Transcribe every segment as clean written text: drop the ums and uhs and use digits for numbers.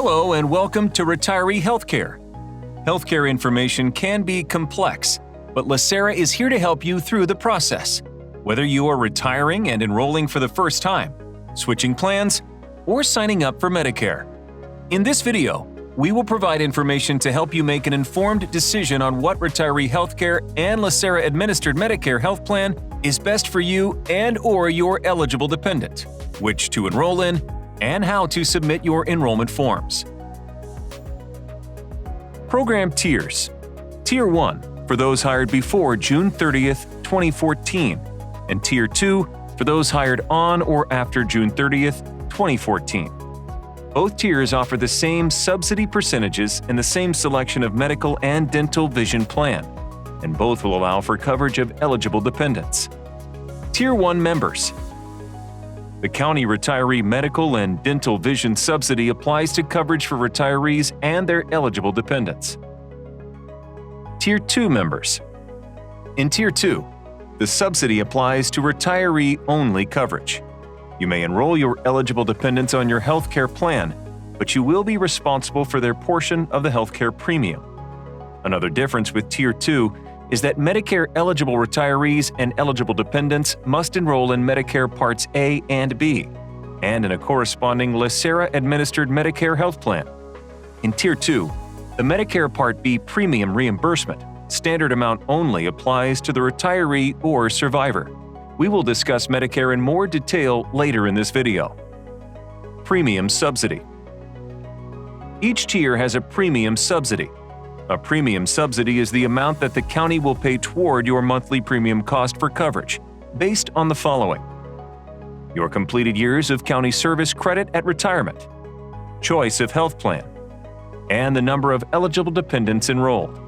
Hello and welcome to Retiree Healthcare. Healthcare information can be complex, but LACERA is here to help you through the process. Whether you are retiring and enrolling for the first time, switching plans, or signing up for Medicare. In this video, we will provide information to help you make an informed decision on what retiree healthcare and LACERA Administered Medicare health plan is best for you and/or your eligible dependent, which to enroll in, and how to submit your enrollment forms. Program tiers. Tier 1 for those hired before June 30th, 2014, and Tier 2 for those hired on or after June 30th, 2014. Both tiers offer the same subsidy percentages and the same selection of medical and dental vision plan, and both will allow for coverage of eligible dependents. Tier 1 members. The County Retiree Medical and Dental Vision Subsidy applies to coverage for retirees and their eligible dependents. Tier 2 members. In Tier 2, the subsidy applies to retiree-only coverage. You may enroll your eligible dependents on your healthcare plan, but you will be responsible for their portion of the healthcare premium. Another difference with Tier 2 is that Medicare-eligible retirees and eligible dependents must enroll in Medicare Parts A and B, and in a corresponding LACERA Administered Medicare health plan. In Tier 2, the Medicare Part B premium reimbursement, standard amount only, applies to the retiree or survivor. We will discuss Medicare in more detail later in this video. Premium subsidy. Each tier has a premium subsidy. A premium subsidy is the amount that the county will pay toward your monthly premium cost for coverage, based on the following: your completed years of county service credit at retirement, choice of health plan, and the number of eligible dependents enrolled.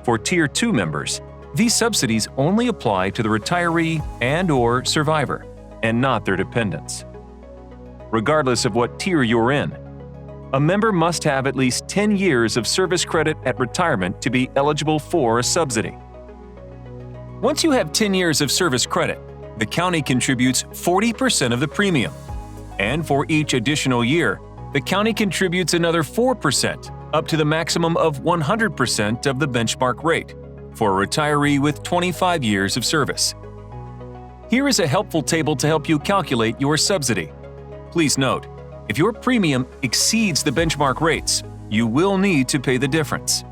For Tier 2 members, these subsidies only apply to the retiree and/or survivor, and not their dependents. Regardless of what tier you're in, a member must have at least 10 years of service credit at retirement to be eligible for a subsidy. Once you have 10 years of service credit, the county contributes 40% of the premium. And for each additional year, the county contributes another 4%, up to the maximum of 100% of the benchmark rate, for a retiree with 25 years of service. Here is a helpful table to help you calculate your subsidy. Please note, if your premium exceeds the benchmark rates, you will need to pay the difference.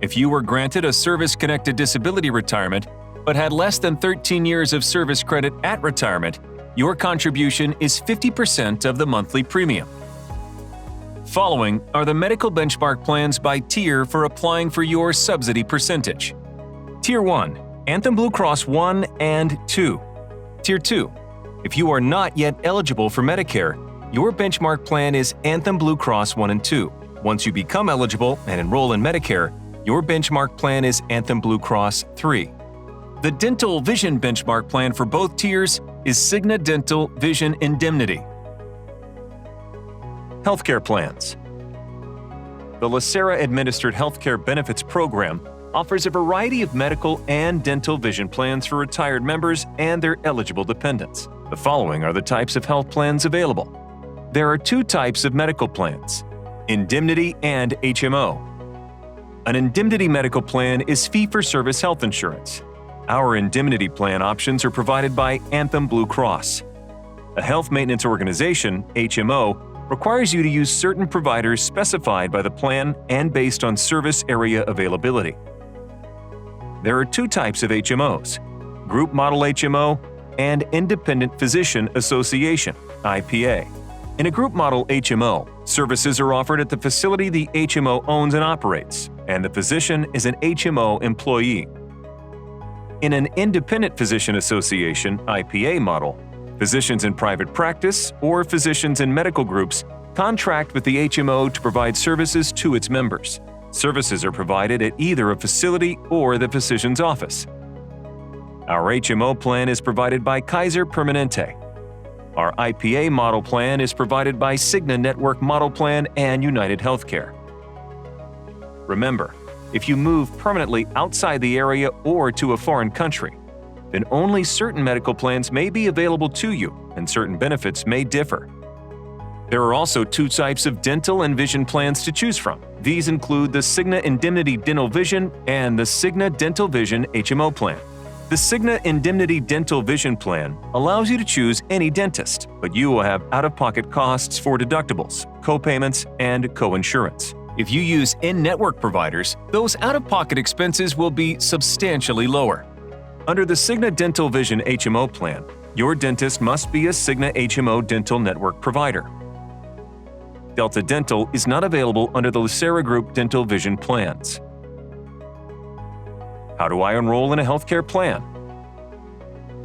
If you were granted a service-connected disability retirement but had less than 13 years of service credit at retirement, your contribution is 50% of the monthly premium. Following are the medical benchmark plans by tier for applying for your subsidy percentage. Tier 1, Anthem Blue Cross 1 and 2. Tier 2, if you are not yet eligible for Medicare, your benchmark plan is Anthem Blue Cross 1 and 2. Once you become eligible and enroll in Medicare, your benchmark plan is Anthem Blue Cross 3. The dental vision benchmark plan for both tiers is Cigna Dental Vision Indemnity. Healthcare plans. The LACERA Administered Healthcare Benefits Program offers a variety of medical and dental vision plans for retired members and their eligible dependents. The following are the types of health plans available. There are two types of medical plans: indemnity and HMO. An indemnity medical plan is fee-for-service health insurance. Our indemnity plan options are provided by Anthem Blue Cross. A health maintenance organization, HMO, requires you to use certain providers specified by the plan and based on service area availability. There are two types of HMOs: Group Model HMO and Independent Physician Association, IPA. In a Group Model HMO, services are offered at the facility the HMO owns and operates, and the physician is an HMO employee. In an Independent Physician Association, IPA model, physicians in private practice or physicians in medical groups contract with the HMO to provide services to its members. Services are provided at either a facility or the physician's office. Our HMO plan is provided by Kaiser Permanente. Our IPA model plan is provided by Cigna Network Model Plan and United Healthcare. Remember, if you move permanently outside the area or to a foreign country, then only certain medical plans may be available to you and certain benefits may differ. There are also two types of dental and vision plans to choose from. These include the Cigna Indemnity Dental Vision and the Cigna Dental Vision HMO plan. The Cigna Indemnity Dental Vision plan allows you to choose any dentist, but you will have out-of-pocket costs for deductibles, co-payments, and co-insurance. If you use in-network providers, those out-of-pocket expenses will be substantially lower. Under the Cigna Dental Vision HMO plan, your dentist must be a Cigna HMO dental network provider. Delta Dental is not available under the LACERA Group Dental Vision plans. How do I enroll in a healthcare plan?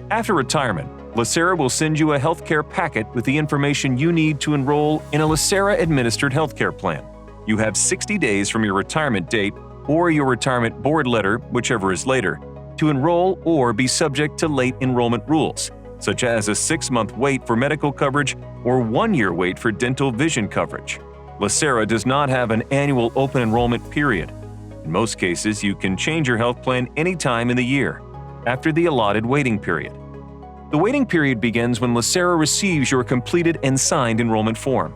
After retirement, LACERA will send you a healthcare packet with the information you need to enroll in a LACERA administered healthcare plan. You have 60 days from your retirement date or your retirement board letter, whichever is later, to enroll or be subject to late enrollment rules, such as a 6-month wait for medical coverage or 1-year wait for dental vision coverage. LACERA does not have an annual open enrollment period. In most cases, you can change your health plan anytime in the year, after the allotted waiting period. The waiting period begins when LACERA receives your completed and signed enrollment form.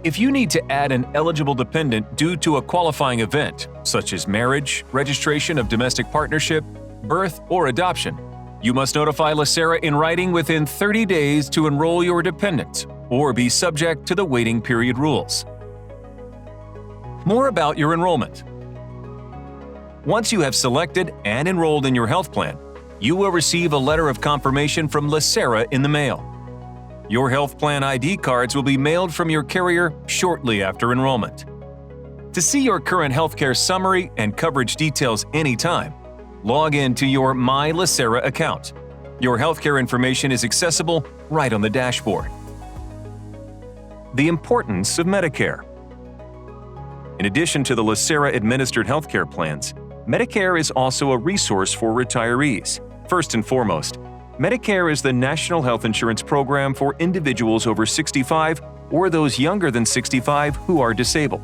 If you need to add an eligible dependent due to a qualifying event, such as marriage, registration of domestic partnership, birth, or adoption, you must notify LACERA in writing within 30 days to enroll your dependent or be subject to the waiting period rules. More about your enrollment. Once you have selected and enrolled in your health plan, you will receive a letter of confirmation from LACERA in the mail. Your health plan ID cards will be mailed from your carrier shortly after enrollment. To see your current healthcare summary and coverage details anytime, log in to your My LACERA account. Your healthcare information is accessible right on the dashboard. The importance of Medicare. In addition to the LACERA administered healthcare plans, Medicare is also a resource for retirees. First and foremost, Medicare is the national health insurance program for individuals over 65 or those younger than 65 who are disabled.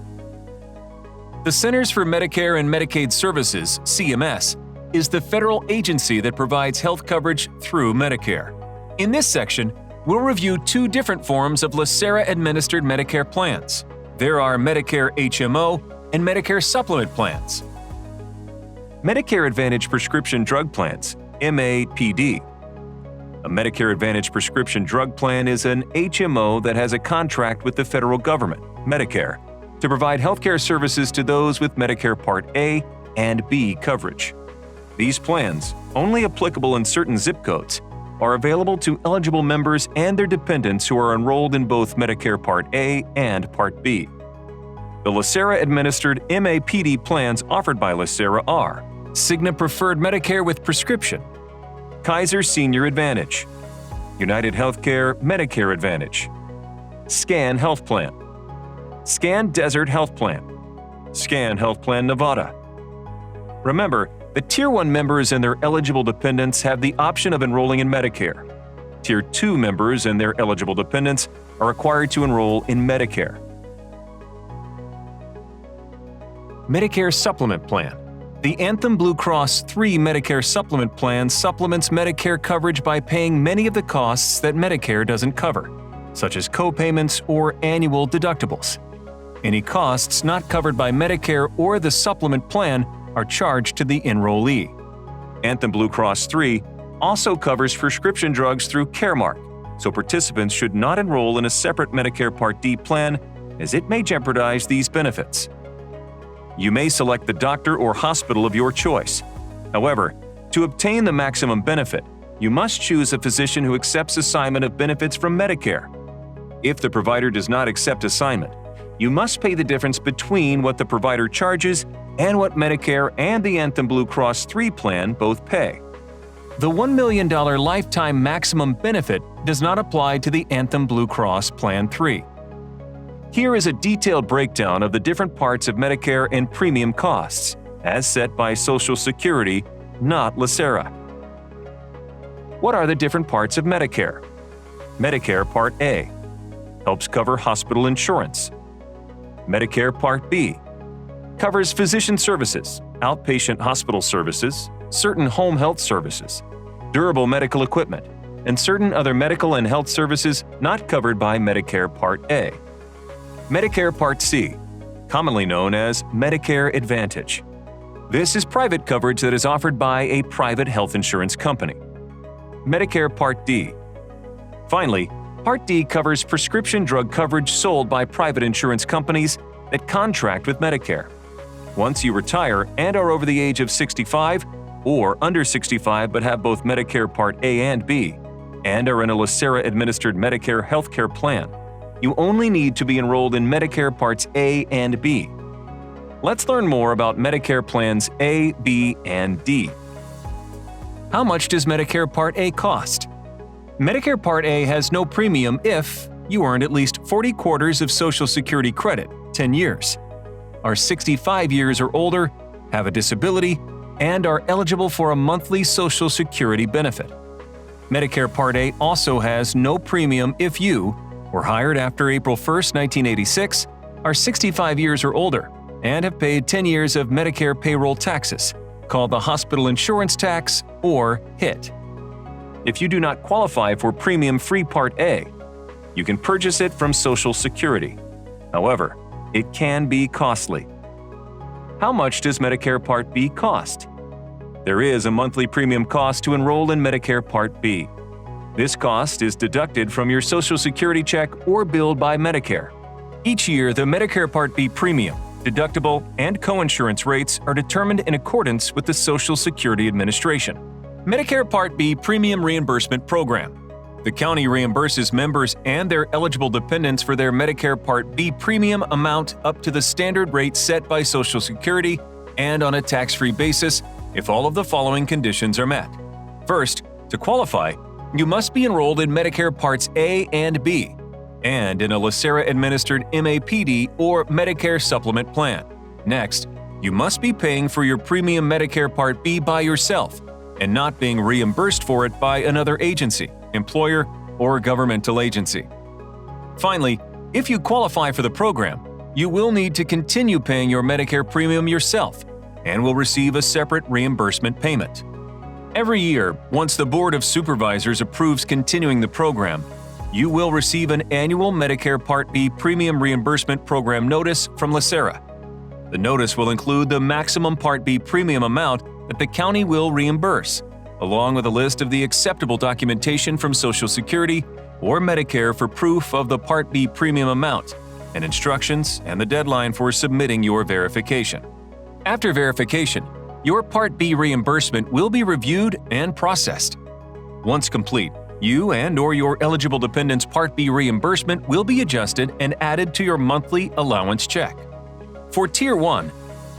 The Centers for Medicare and Medicaid Services, CMS, is the federal agency that provides health coverage through Medicare. In this section, we'll review two different forms of LACERA-administered Medicare plans. There are Medicare HMO and Medicare Supplement plans. Medicare Advantage Prescription Drug Plans, MAPD. A Medicare Advantage prescription drug plan is an HMO that has a contract with the federal government, Medicare, to provide healthcare services to those with Medicare Part A and B coverage. These plans, only applicable in certain zip codes, are available to eligible members and their dependents who are enrolled in both Medicare Part A and Part B. The LACERA-administered MAPD plans offered by LACERA are Cigna Preferred Medicare with Prescription, Kaiser Senior Advantage, United Healthcare Medicare Advantage, SCAN Health Plan, SCAN Desert Health Plan, SCAN Health Plan Nevada. Remember, the Tier 1 members and their eligible dependents have the option of enrolling in Medicare. Tier 2 members and their eligible dependents are required to enroll in Medicare. Medicare Supplement Plan. The Anthem Blue Cross III Medicare Supplement Plan supplements Medicare coverage by paying many of the costs that Medicare doesn't cover, such as co-payments or annual deductibles. Any costs not covered by Medicare or the supplement plan are charged to the enrollee. Anthem Blue Cross III also covers prescription drugs through Caremark, so participants should not enroll in a separate Medicare Part D plan as it may jeopardize these benefits. You may select the doctor or hospital of your choice. However, to obtain the maximum benefit, you must choose a physician who accepts assignment of benefits from Medicare. If the provider does not accept assignment, you must pay the difference between what the provider charges and what Medicare and the Anthem Blue Cross III plan both pay. The $1 million lifetime maximum benefit does not apply to the Anthem Blue Cross Plan 3. Here is a detailed breakdown of the different parts of Medicare and premium costs, as set by Social Security, not LACERA. What are the different parts of Medicare? Medicare Part A helps cover hospital insurance. Medicare Part B covers physician services, outpatient hospital services, certain home health services, durable medical equipment, and certain other medical and health services not covered by Medicare Part A. Medicare Part C, commonly known as Medicare Advantage. This is private coverage that is offered by a private health insurance company. Medicare Part D. Finally, Part D covers prescription drug coverage sold by private insurance companies that contract with Medicare. Once you retire and are over the age of 65 or under 65 but have both Medicare Part A and B, and are in a LACERA Administered Medicare healthcare plan, you only need to be enrolled in Medicare Parts A and B. Let's learn more about Medicare Plans A, B, and D. How much does Medicare Part A cost? Medicare Part A has no premium if you earned at least 40 quarters of Social Security credit, 10 years, are 65 years or older, have a disability, and are eligible for a monthly Social Security benefit. Medicare Part A also has no premium if you were hired after April 1, 1986, are 65 years or older, and have paid 10 years of Medicare payroll taxes, called the Hospital Insurance Tax or HIT. If you do not qualify for premium-free Part A, you can purchase it from Social Security. However, it can be costly. How much does Medicare Part B cost? There is a monthly premium cost to enroll in Medicare Part B. This cost is deducted from your Social Security check or billed by Medicare. Each year, the Medicare Part B premium, deductible, and coinsurance rates are determined in accordance with the Social Security Administration. Medicare Part B Premium Reimbursement Program. The county reimburses members and their eligible dependents for their Medicare Part B premium amount up to the standard rate set by Social Security and on a tax-free basis if all of the following conditions are met. First, to qualify, you must be enrolled in Medicare Parts A and B, and in a LACERA-administered MAPD or Medicare Supplement plan. Next, you must be paying for your premium Medicare Part B by yourself and not being reimbursed for it by another agency, employer, or governmental agency. Finally, if you qualify for the program, you will need to continue paying your Medicare premium yourself and will receive a separate reimbursement payment. Every year, once the Board of Supervisors approves continuing the program, you will receive an annual Medicare Part B Premium Reimbursement Program notice from LACERA. The notice will include the maximum Part B premium amount that the county will reimburse, along with a list of the acceptable documentation from Social Security or Medicare for proof of the Part B premium amount, and instructions and the deadline for submitting your verification. After verification, your Part B reimbursement will be reviewed and processed. Once complete, you and/or your eligible dependents' Part B reimbursement will be adjusted and added to your monthly allowance check. For Tier 1,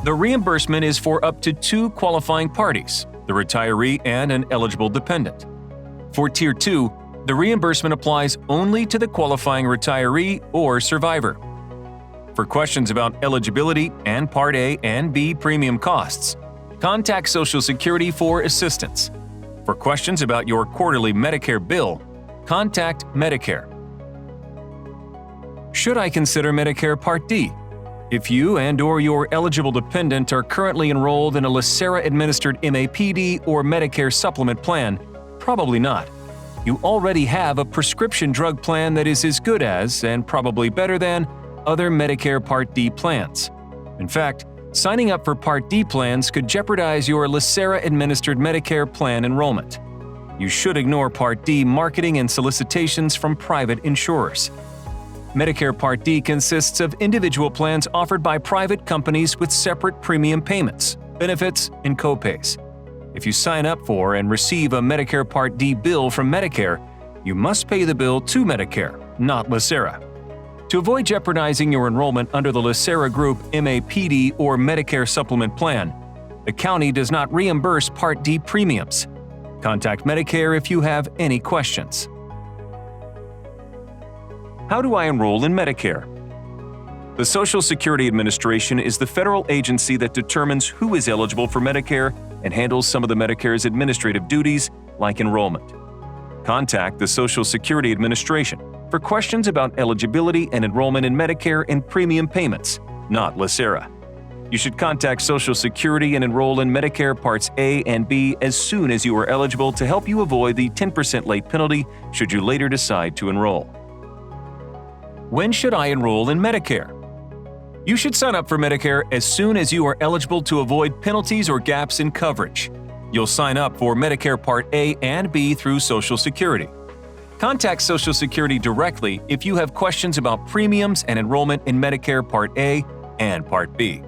the reimbursement is for up to 2 qualifying parties, the retiree and an eligible dependent. For Tier 2, the reimbursement applies only to the qualifying retiree or survivor. For questions about eligibility and Part A and B premium costs, contact Social Security for assistance. For questions about your quarterly Medicare bill, contact Medicare. Should I consider Medicare Part D? If you and/or your eligible dependent are currently enrolled in a LACERA-administered MAPD or Medicare Supplement plan, probably not. You already have a prescription drug plan that is as good as, and probably better than, other Medicare Part D plans. In fact, signing up for Part D plans could jeopardize your LACERA-administered Medicare plan enrollment. You should ignore Part D marketing and solicitations from private insurers. Medicare Part D consists of individual plans offered by private companies with separate premium payments, benefits, and copays. If you sign up for and receive a Medicare Part D bill from Medicare, you must pay the bill to Medicare, not LACERA. To avoid jeopardizing your enrollment under the LACERA Group MAPD or Medicare Supplement Plan, the county does not reimburse Part D premiums. Contact Medicare if you have any questions. How do I enroll in Medicare? The Social Security Administration is the federal agency that determines who is eligible for Medicare and handles some of the Medicare's administrative duties, like enrollment. Contact the Social Security Administration for questions about eligibility and enrollment in Medicare and premium payments, not LACERA. You should contact Social Security and enroll in Medicare Parts A and B as soon as you are eligible to help you avoid the 10% late penalty should you later decide to enroll. When should I enroll in Medicare? You should sign up for Medicare as soon as you are eligible to avoid penalties or gaps in coverage. You'll sign up for Medicare Part A and B through Social Security. Contact Social Security directly if you have questions about premiums and enrollment in Medicare Part A and Part B.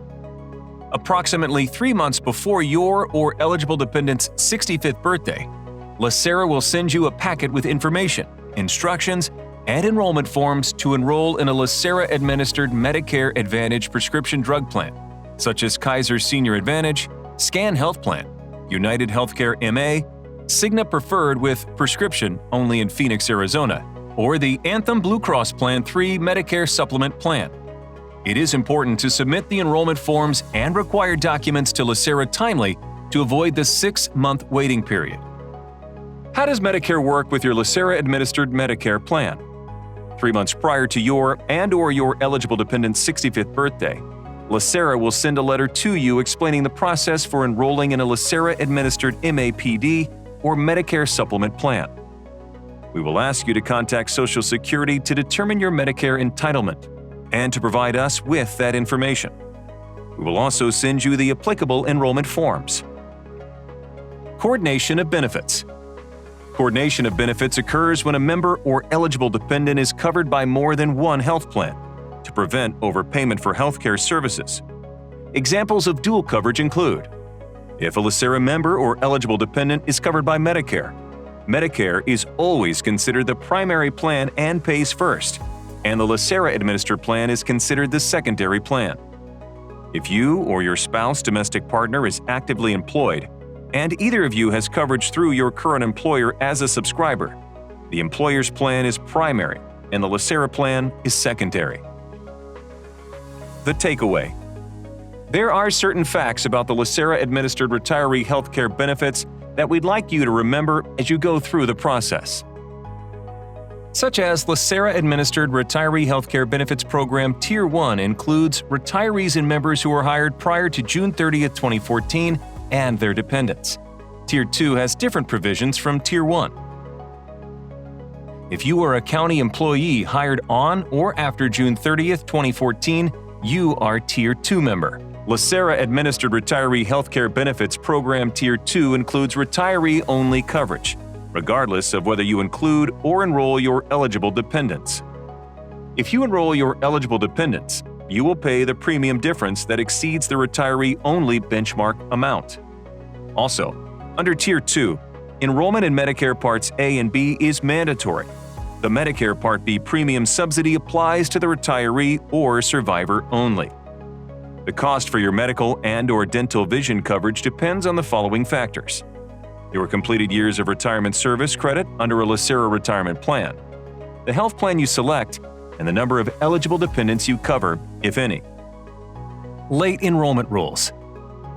Approximately 3 months before your or eligible dependent's 65th birthday, LACERA will send you a packet with information, instructions, and enrollment forms to enroll in a LACERA-administered Medicare Advantage prescription drug plan, such as Kaiser Senior Advantage, Scan Health Plan, United Healthcare MA, Cigna Preferred with prescription only in Phoenix, Arizona, or the Anthem Blue Cross Plan 3 Medicare Supplement Plan. It is important to submit the enrollment forms and required documents to LACERA timely to avoid the 6-month waiting period. How does Medicare work with your LACERA-administered Medicare plan? 3 months prior to your and/or your eligible dependent's 65th birthday, LACERA will send a letter to you explaining the process for enrolling in a LACERA-administered MAPD or Medicare Supplement plan. We will ask you to contact Social Security to determine your Medicare entitlement and to provide us with that information. We will also send you the applicable enrollment forms. Coordination of benefits. Coordination of benefits occurs when a member or eligible dependent is covered by more than one health plan to prevent overpayment for healthcare services. Examples of dual coverage include: if a LACERA member or eligible dependent is covered by Medicare, Medicare is always considered the primary plan and pays first, and the LACERA-administered plan is considered the secondary plan. If you or your spouse domestic partner is actively employed, and either of you has coverage through your current employer as a subscriber, the employer's plan is primary and the LACERA plan is secondary. The takeaway. There are certain facts about the LACERA-administered retiree healthcare benefits that we'd like you to remember as you go through the process. Such as LACERA-administered Retiree Healthcare Benefits Program Tier 1 includes retirees and members who were hired prior to June 30, 2014, and their dependents. Tier 2 has different provisions from Tier 1. If you are a county employee hired on or after June 30, 2014, you are Tier 2 member. LACERA-administered Retiree Healthcare Benefits Program Tier 2 includes retiree-only coverage, regardless of whether you include or enroll your eligible dependents. If you enroll your eligible dependents, you will pay the premium difference that exceeds the retiree-only benchmark amount. Also, under Tier 2, enrollment in Medicare Parts A and B is mandatory. The Medicare Part B premium subsidy applies to the retiree or survivor only. The cost for your medical and/or dental vision coverage depends on the following factors: your completed years of retirement service credit under a LACERA retirement plan, the health plan you select, and the number of eligible dependents you cover, if any. Late enrollment rules.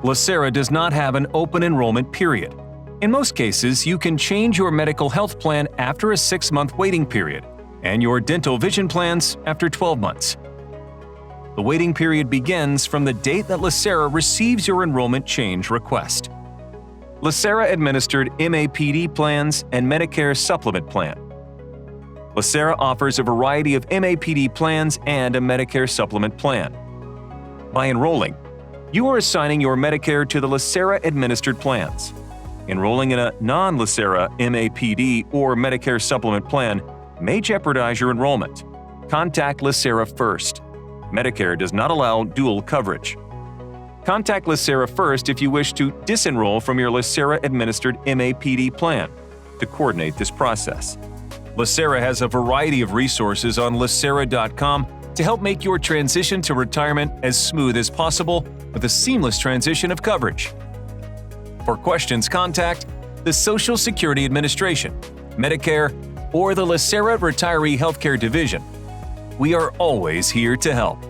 LACERA does not have an open enrollment period. In most cases, you can change your medical health plan after a 6-month waiting period, and your dental vision plans after 12 months. The waiting period begins from the date that LACERA receives your enrollment change request. LACERA-administered MAPD plans and Medicare Supplement Plan. LACERA offers a variety of MAPD plans and a Medicare Supplement Plan. By enrolling, you are assigning your Medicare to the LACERA-administered plans. Enrolling in a non-LACERA MAPD or Medicare Supplement Plan may jeopardize your enrollment. Contact LACERA first. Medicare does not allow dual coverage. Contact LACERA first if you wish to disenroll from your LACERA-administered MAPD plan to coordinate this process. LACERA has a variety of resources on LACERA.com to help make your transition to retirement as smooth as possible with a seamless transition of coverage. For questions, contact the Social Security Administration, Medicare, or the LACERA Retiree Healthcare Division. We are always here to help.